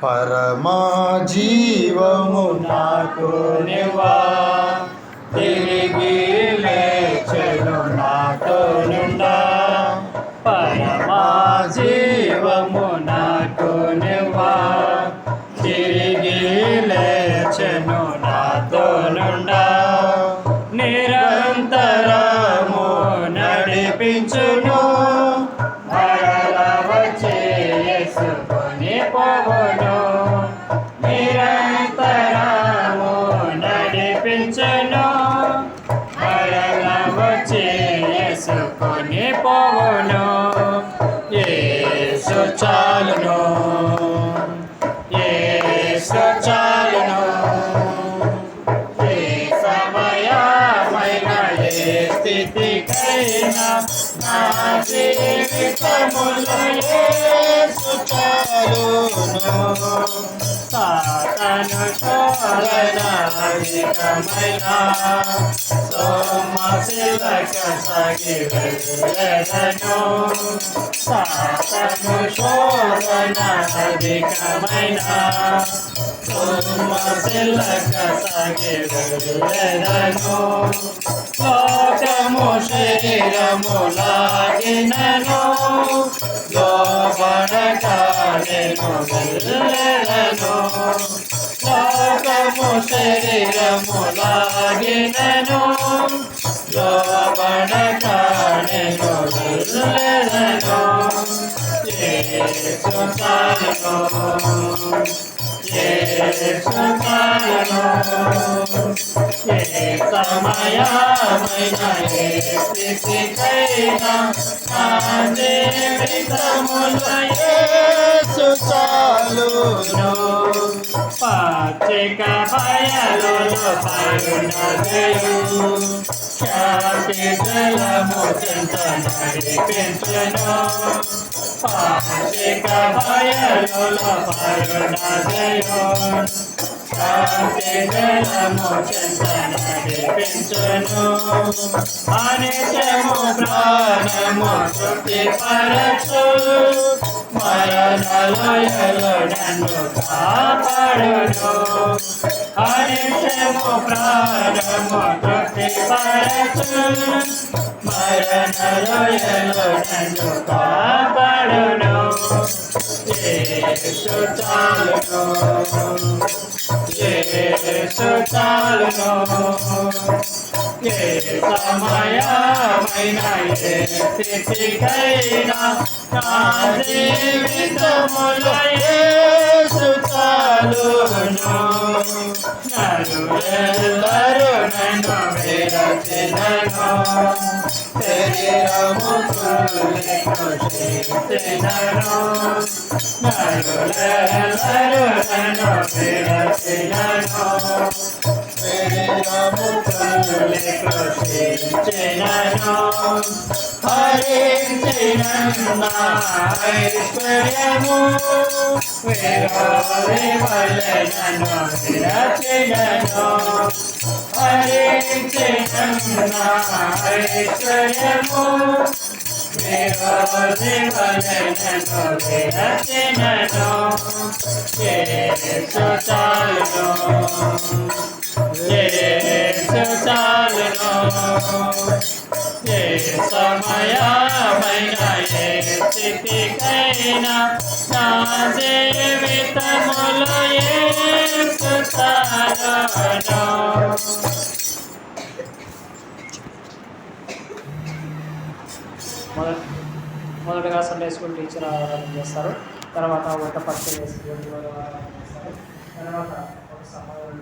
పరమా జీవము నాకు నివా, తిరిగి లేచెను నాతో నుండా. పరమా జీవము నాకు నివా, తిరిగి లేచెను నాతో నుండా. నిరంతరము నడిపించును, మరల వచ్చి యేసుకొని పోవును. నిరంతరము నడిపించును, మరల వచ్చి యేసుకొని పోవును. యేసు చాలును, యేసు చాలును. ఏ సమయమైన ఏ స్థితికైనా నా జీవితములో యేసు చాలును. సాతాను శోధన అధికమైన సోమశిలక సాగి వెళ్ళెదను. సాతాను శోధన అధికమైన సోమశిలక సాగి వెళ్ళెదను. లోకము శరీరము లాగినను, లోబడక నేను వెళ్ళెదను. లోకము శరీరము లాగినను, లోబడక నేను వెళ్ళెదను. యేసు చాలును, యేసు చాలును. ఏ సమయమైన ఏ స్థితికైనా నా జీవితములో యేసు చాలును. పాచిక బయలులో పరునగయు, శాంతి జలము చెంత నడిపించును. పాచిక బయలులో పరునగయు, శాంతి జలము చెంత నడిపించును. అనిత్యము ప్రాణము తృప్తిపరచు, మరణలోయలో నన్ను కాపాడును. అనిత్యము ప్రాణము తృప్తిపరచు, మరణలోయలో నన్ను కాపాడును. యేసు చాలును, యేసు చాలును. ఏ సమయమైన ఏ స్థితికైనా నా జీవితములో యేసు చాలును. నరులెల్లరూ నన్ను విరచినను, శరీరము కూలి కృషించినను. నరులెల్లరూ నన్ను విరచినను, శరీరము కూలి కృషించినను. హరించిన ఐశ్వర్యము విరోధి వలె నన్ను విరచినను. హరించిన ఐశ్వర్యము విరోధి వలె నన్ను విరచినను. యేసు చాలును, యేసు చాలును. ఏ సమయమైన ఏ స్థితికైనా నా జీవితములో యేసు చాలును. మొదటగా సండే స్కూల్ టీచర్ ఆరాధన చేస్తారు, తర్వాత వంట పక్షి వేసి ఆరాధన చేస్తారు, తర్వాత ఒక సమాధానం